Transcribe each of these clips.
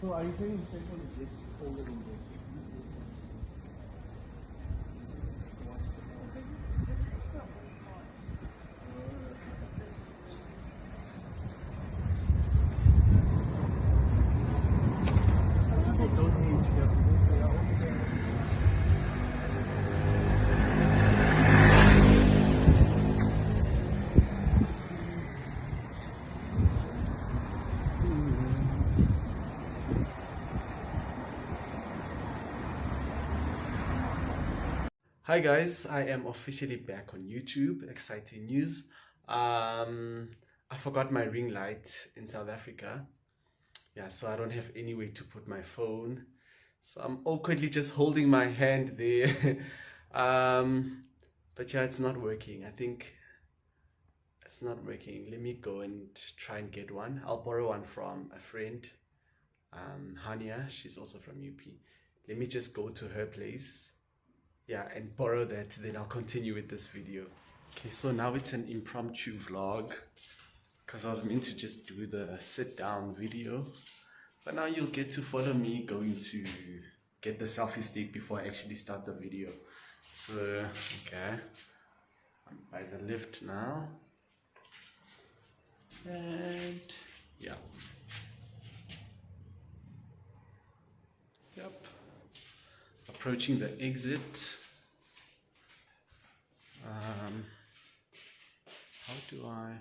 So are you saying the cell phone is just folded in this? People don't age here because they are only there. Hi guys, I am officially back on YouTube. Exciting news. I forgot my ring light in South Africa. Yeah, so I don't have any way to put my phone. So I'm awkwardly just holding my hand there. But yeah, it's not working. I think it's not working. Let me go and try and get one. I'll borrow one from a friend, Hania. She's also from UP. Let me just go to her place, yeah, and borrow that, then I'll continue with this video. Okay, so now it's an impromptu vlog because I was meant to just do the sit down video, but now you'll get to follow me going to get the selfie stick before I actually start the video. So okay, I'm by the lift now, and yeah, yep, approaching the exit. How do I?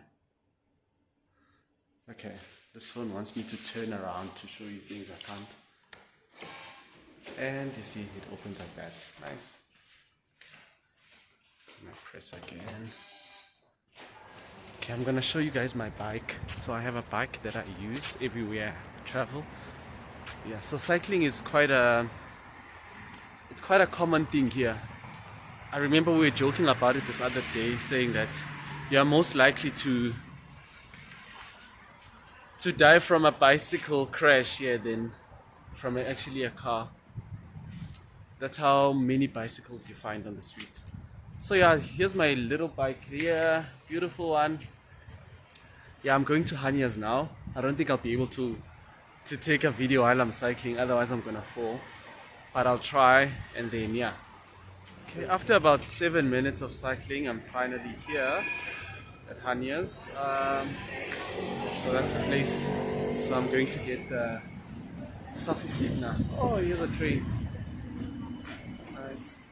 Okay, this phone wants me to turn around to show you things I can't. And you see, it opens like that. Nice. I'm gonna press again. Okay, I'm gonna show you guys my bike. So I have a bike that I use everywhere I travel. Yeah, so cycling is quite a common thing here. I remember we were joking about it this other day, saying that you are most likely to die from a bicycle crash here than from actually a car. That's how many bicycles you find on the streets. So yeah, here's my little bike here, beautiful one. Yeah, I'm going to Hania's now. I don't think I'll be able to take a video while I'm cycling, otherwise I'm gonna fall. But I'll try, and then yeah. Okay, after about 7 minutes of cycling, I'm finally here at Hania's. So that's the place. So I'm going to get the selfie stick now. Oh, here's a train. Nice.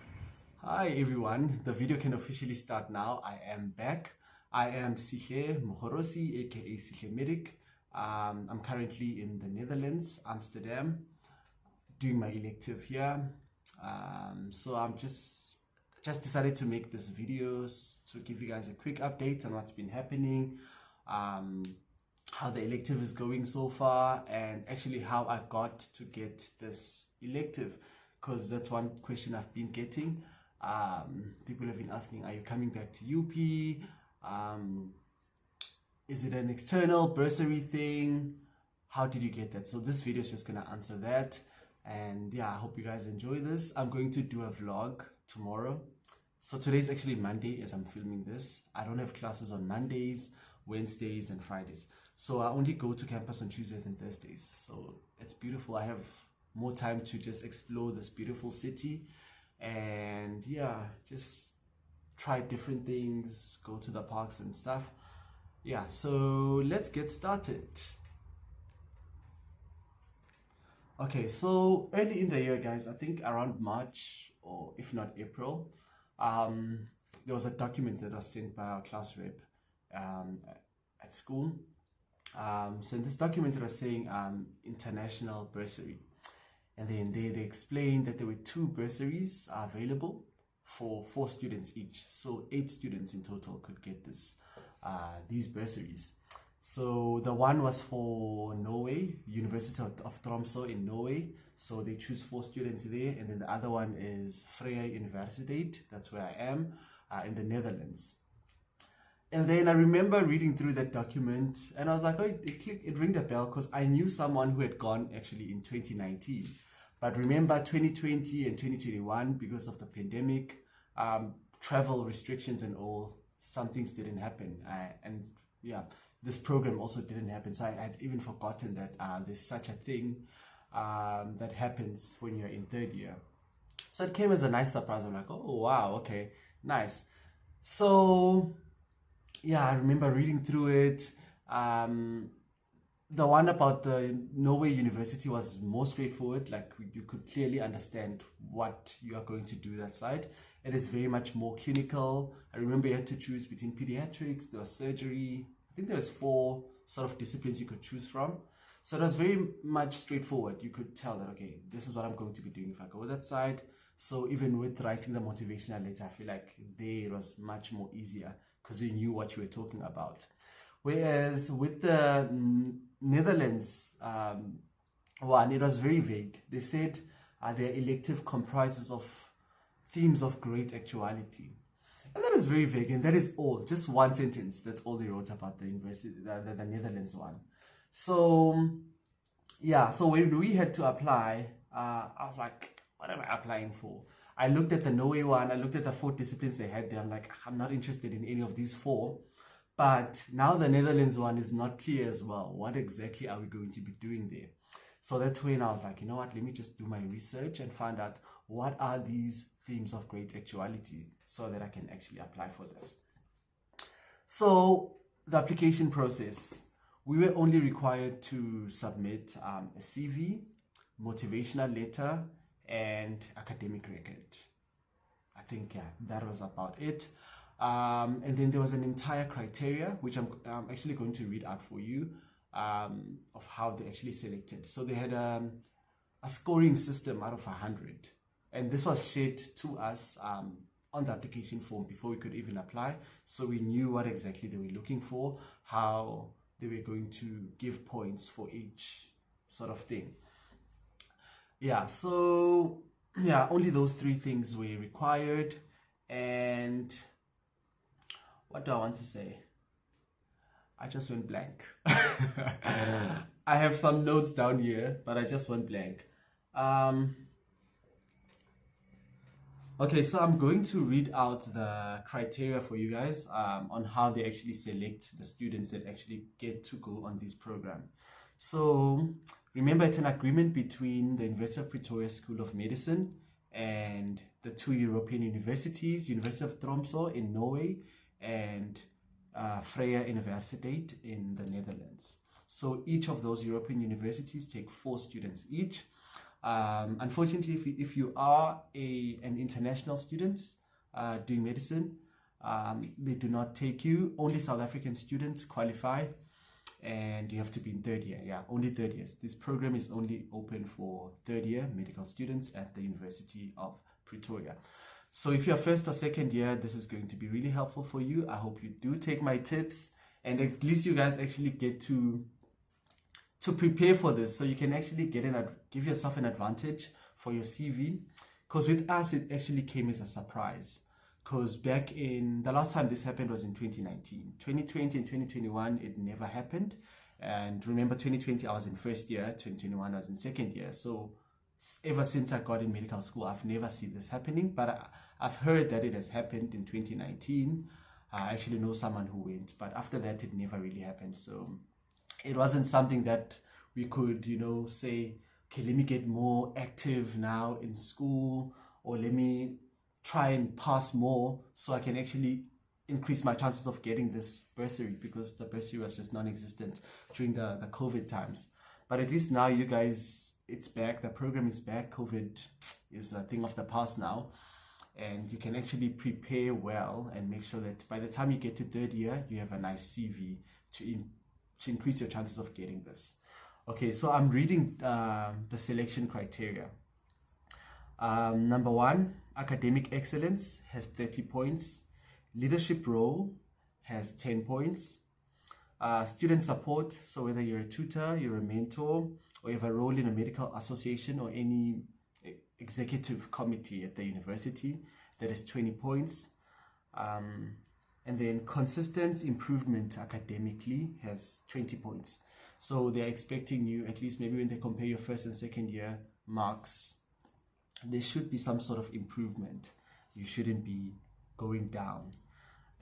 Hi everyone, the video can officially start now. I am back. I am Sihle Mohorosi, aka Sihle Medic. I'm currently in the Netherlands, Amsterdam, doing my elective here. So I'm just decided to make this video to give you guys a quick update on what's been happening, how the elective is going so far, and actually how I got to get this elective, because that's one question I've been getting. People have been asking, are you coming back to UP? Is it an external bursary thing? How did you get that? So this video is just gonna answer that. And yeah, I hope you guys enjoy this. I'm going to do a vlog tomorrow. So today's actually Monday as I'm filming this. I don't have classes on Mondays, Wednesdays, and Fridays. So I only go to campus on Tuesdays and Thursdays. So it's beautiful. I have more time to just explore this beautiful city. And yeah, just try different things, go to the parks and stuff. Yeah, so let's get started. Okay, so early in the year, guys, I think around March or if not April, there was a document that was sent by our class rep at school. So in this document, it was saying international bursary. And then they explained that there were 2 bursaries available for 4 students each. So 8 students in total could get these bursaries. So the one was for Norway, University of Tromsø in Norway. So they choose 4 students there. And then the other one is Freya Universiteit, that's where I am, in the Netherlands. And then I remember reading through that document and I was like, oh, it rang a bell, because I knew someone who had gone actually in 2019. But remember 2020 and 2021, because of the pandemic, travel restrictions and all, some things didn't happen. And yeah, this program also didn't happen. So I had even forgotten that there's such a thing. that happens when you're in third year. So it came as a nice surprise. I'm like, oh wow, okay, nice. So yeah, I remember reading through it. The one about the Norway University was more straightforward. Like you could clearly understand what you are going to do that side. It is very much more clinical. I remember you had to choose between pediatrics, there was surgery. I think there was 4 sort of disciplines you could choose from. So it was very much straightforward. You could tell that, okay, this is what I'm going to be doing if I go that side. So even with writing the motivational letter, I feel like there it was much more easier because you knew what you were talking about. Whereas with the Netherlands one, it was very vague. They said their elective comprises of themes of great actuality. And that is very vague, and that is all. Just one sentence. That's all they wrote about the university, the Netherlands one. So yeah, so when we had to apply, I was like, what am I applying for? I looked at the Norway one, I looked at the 4 disciplines they had there. I'm like, I'm not interested in any of these 4. But now the Netherlands one is not clear as well. What exactly are we going to be doing there? So that's when I was like, you know what, let me just do my research and find out what are these themes of great actuality so that I can actually apply for this. So the application process, we were only required to submit a CV, motivational letter, and academic record. I think, yeah, that was about it. And then there was an entire criteria, which I'm actually going to read out for you, of how they actually selected. So they had a scoring system out of 100. And this was shared to us on the application form before we could even apply. So we knew what exactly they were looking for, how they were going to give points for each sort of thing. Yeah, so yeah, only those 3 things were required. And what do I want to say? I just went blank. I have some notes down here, but I just went blank. Okay, so I'm going to read out the criteria for you guys on how they actually select the students that actually get to go on this program. So remember, it's an agreement between the University of Pretoria School of Medicine and the 2 European universities, University of Tromsø in Norway and Freya Universiteit in the Netherlands. So each of those European universities take 4 students each. Unfortunately, if you are an international student doing medicine, they do not take you. Only South African students qualify, and you have to be in 3rd year. Yeah, only 3rd years. This program is only open for 3rd year medical students at the University of Pretoria. So if you're 1st or 2nd year, this is going to be really helpful for you. I hope you do take my tips, and at least you guys actually get to prepare for this, so you can actually give yourself an advantage for your CV. Because with us, it actually came as a surprise. Because back in the last time this happened was in 2019, 2020 and 2021, it never happened. And remember, 2020 I was in 1st year, 2021 I was in 2nd year. So ever since I got in medical school, I've never seen this happening, but I've heard that it has happened in 2019. I actually know someone who went, but after that it never really happened. So it wasn't something that we could, say, okay, let me get more active now in school, or let me try and pass more so I can actually increase my chances of getting this bursary, because the bursary was just non-existent during the COVID times. But at least now you guys, it's back, the program is back, COVID is a thing of the past now, and you can actually prepare well and make sure that by the time you get to 3rd year, you have a nice CV to increase your chances of getting this. Okay, so I'm reading the selection criteria. Number 1, academic excellence has 30 points. Leadership role has 10 points. Student support, so whether you're a tutor, you're a mentor, or you have a role in a medical association or any executive committee at the university, that is 20 points. And then consistent improvement academically has 20 points. So they're expecting you, at least maybe when they compare your 1st and 2nd year marks, there should be some sort of improvement. You shouldn't be going down.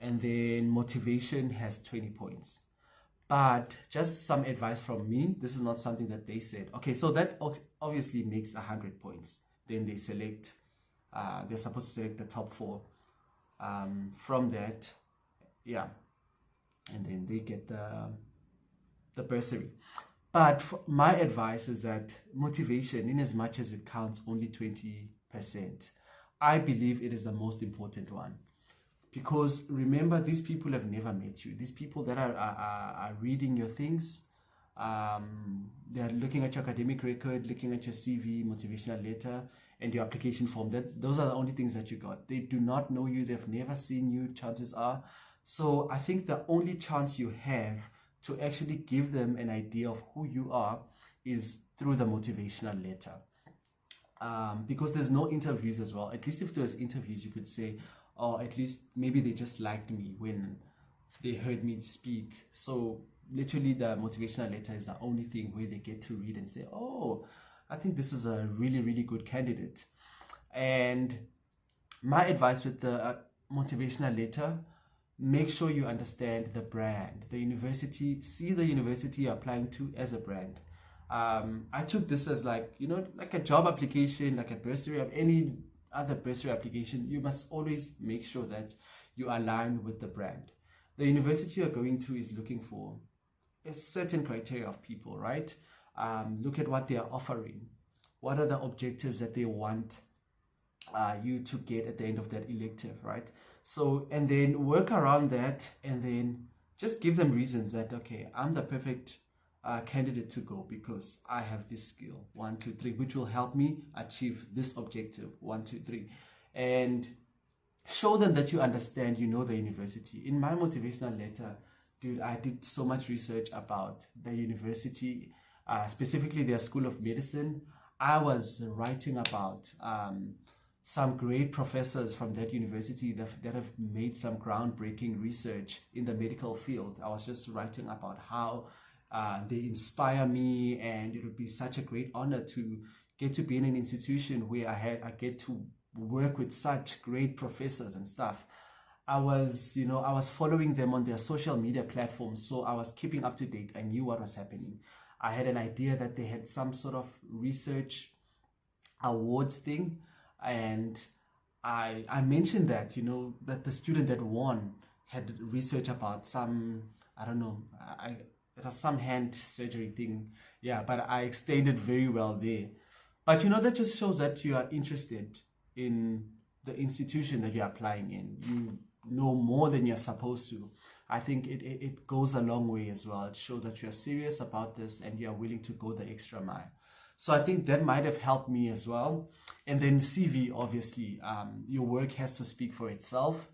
And then motivation has 20 points. But just some advice from me. This is not something that they said. Okay, so that obviously makes 100 points. Then they select, they're supposed to select the top four. From that, yeah, and then they get the bursary. But my advice is that motivation, in as much as it counts only 20%, I believe it is the most important one. Because remember, these people have never met you. These people that are reading your things, they're looking at your academic record, looking at your CV, motivational letter, and your application form. Those are the only things that you got. They do not know you. They've never seen you, chances are. So I think the only chance you have to actually give them an idea of who you are is through the motivational letter. Because there's no interviews as well. At least if there was interviews, you could say, or at least maybe they just liked me when they heard me speak. So literally the motivational letter is the only thing where they get to read and say, oh, I think this is a really, really good candidate. And my advice with the motivational letter, make sure you understand the brand, the university, see the university you're applying to as a brand. I took this as like, like a job application, like a bursary of any other bursary application. You must always make sure that you align with the brand. The university you're going to is looking for a certain criteria of people, right? Look at what they are offering. What are the objectives that they want you to get at the end of that elective, right? So, and then work around that, and then just give them reasons that, okay, I'm the perfect candidate to go because I have this skill, 1, 2, 3, which will help me achieve this objective, 1, 2, 3. And show them that you understand, the university. In my motivational letter, dude, I did so much research about the university, specifically their School of Medicine. I was writing about some great professors from that university that have made some groundbreaking research in the medical field. I was just writing about how they inspire me, and it would be such a great honor to get to be in an institution where I get to work with such great professors and stuff. I was following them on their social media platforms, so I was keeping up to date. I knew what was happening. I had an idea that they had some sort of research awards thing, and I mentioned that, that the student that won had research about some, I don't know, it was some hand surgery thing. Yeah, but I explained it very well there. But that just shows that you are interested in the institution that you're applying in. You know more than you're supposed to. I think it goes a long way as well. It shows that you're serious about this and you're willing to go the extra mile. So I think that might have helped me as well. And then CV, obviously, your work has to speak for itself.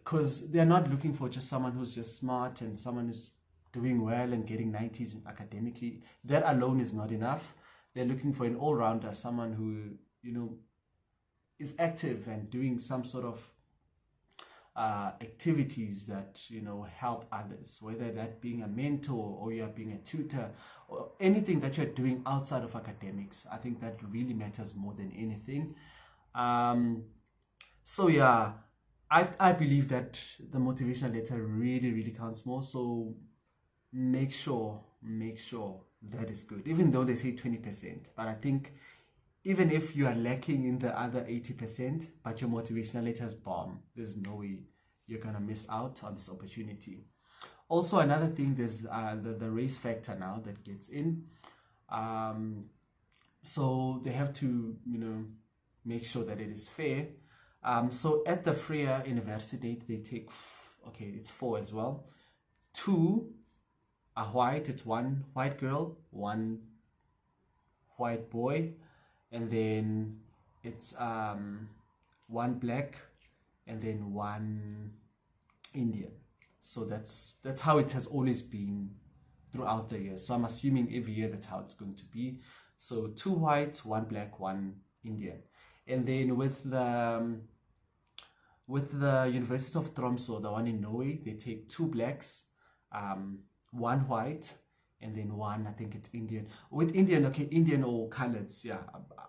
Because they're not looking for just someone who's just smart and someone who's doing well and getting 90s academically. That alone is not enough. They're looking for an all-rounder, someone who, is active and doing some sort of activities that, help others, whether that being a mentor or you're being a tutor or anything that you're doing outside of academics. I think that really matters more than anything. So yeah, I believe that the motivational letter really, really counts more. So make sure that is good, even though they say 20%. But I think even if you are lacking in the other 80%, but your motivational letter is bomb, there's no way you're going to miss out on this opportunity. Also, another thing, there's the race factor now that gets in. So they have to, make sure that it is fair. So at the Freya University, they take, it's 4 as well. 2 are white, it's 1 white girl, 1 white boy, and then it's 1 black, and then 1 Indian. So that's how it has always been throughout the years. So I'm assuming every year that's how it's going to be. So 2 white, 1 black, 1 Indian. And then with the University of Tromsø, the one in Norway, they take 2 blacks, 1 white, and then 1, I think it's Indian. With Indian, okay, Indian or coloreds, yeah,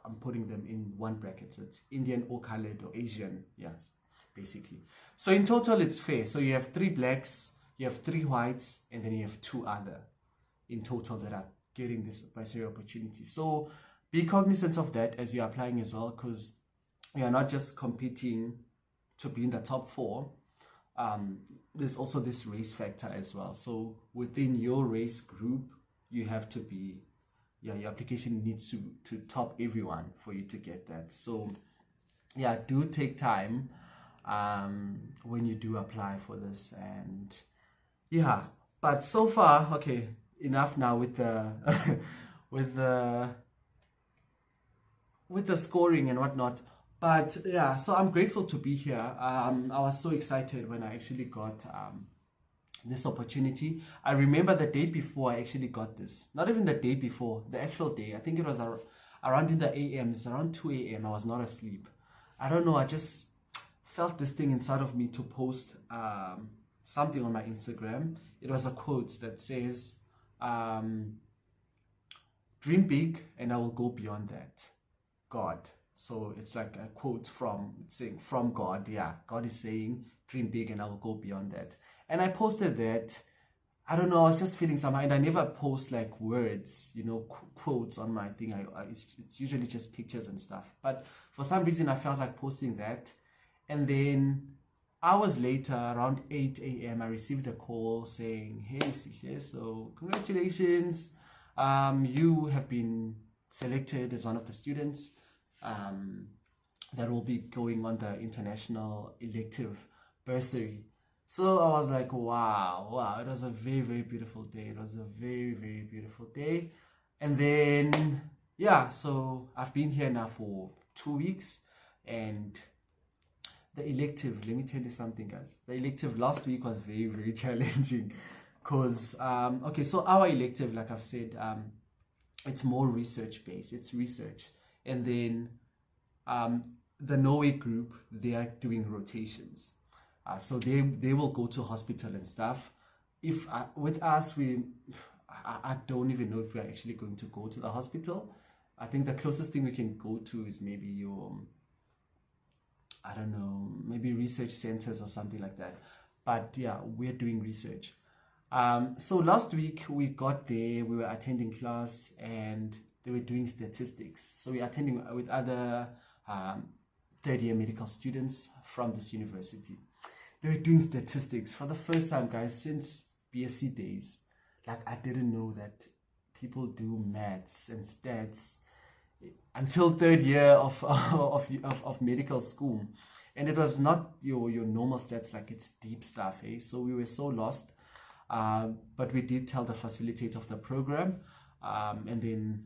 I'm putting them in 1 bracket. So it's Indian or colored or Asian, yes, basically. So in total, it's fair. So you have 3 blacks, You have 3 whites, and then you have 2 other in total that are getting this bursary opportunity. So be cognizant of that as you're applying as well, because you are not just competing to be in the top 4. There's also this race factor as well. So within your race group, you have to be, your application needs to top everyone for you to get that. So yeah, do take time when you do apply for this. And yeah, but so far, okay, enough now with the with the scoring and whatnot. But yeah, so I'm grateful to be here. I was so excited when I actually got this opportunity. I remember the day before I actually got this, not even the day before, the actual day. I think it was around in the AMs, around 2 a.m. I was not asleep. I don't know, I just felt this thing inside of me to post something on my Instagram. It was a quote that says, dream big and I will go beyond that. God. So it's like a quote saying from God. Yeah, God is saying, dream big and I will go beyond that. And I posted that. I don't know, I was just feeling somehow, and I never post like words, quotes on my thing. It's usually just pictures and stuff. But for some reason, I felt like posting that. And then hours later, around 8 a.m., I received a call saying, hey, Sihle, so congratulations. You have been selected as one of the students that will be going on the international elective bursary. So I was like, wow, it was a very, very beautiful day. It was a very, very beautiful day. And then, yeah, so I've been here now for 2 weeks, and the elective, let me tell you something, guys. The elective last week was very, very challenging because, okay, so our elective, like I've said, it's more research-based. It's research. And then the Norway group, they are doing rotations. So they will go to hospital and stuff. If with us, I don't even know if we're actually going to go to the hospital. I think the closest thing we can go to is maybe your, I don't know, maybe research centers or something like that. But yeah, we're doing research. So last week we got there, we were attending class, and they were doing statistics. So we were attending with other third-year medical students from this university. They were doing statistics for the first time, guys, since BSc days. Like, I didn't know that people do maths and stats until 3rd year of medical school. And it was not your normal stats, like it's deep stuff, eh? So we were so lost. But we did tell the facilitator of the program, and then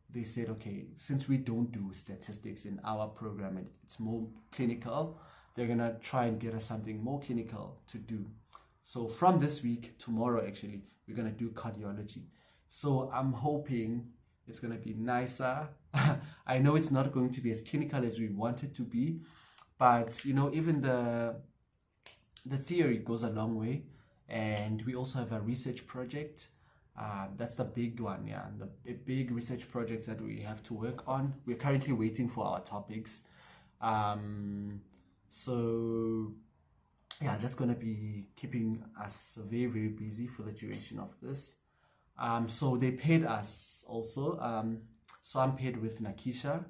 they said, okay, since we don't do statistics in our program and it's more clinical, they're gonna try and get us something more clinical to do. So from this week, tomorrow actually, we're gonna do cardiology. So I'm hoping it's gonna be nicer. I know it's not going to be as clinical as we want it to be, but even the theory goes a long way. And we also have a research project. That's the big one, yeah, the big research projects that we have to work on. We're currently waiting for our topics. So yeah, that's going to be keeping us very, very busy for the duration of this. So they paid us also. So I'm paid with Nakisha,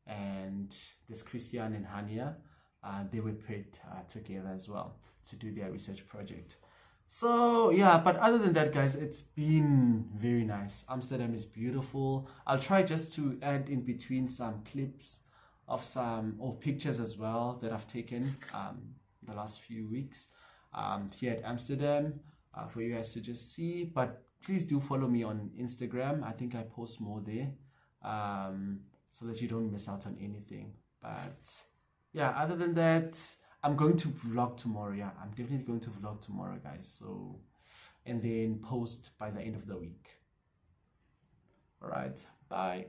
and there's Christian and Hania. They were paid together as well to do their research project. So yeah, but other than that, guys, it's been very nice. Amsterdam is beautiful. I'll try just to add in between some clips of pictures as well that I've taken the last few weeks here at Amsterdam for you guys to just see. But please do follow me on Instagram. I think I post more there so that you don't miss out on anything. But yeah, other than that, I'm going to vlog tomorrow. Yeah, I'm definitely going to vlog tomorrow, guys. So, and then post by the end of the week. All right, bye.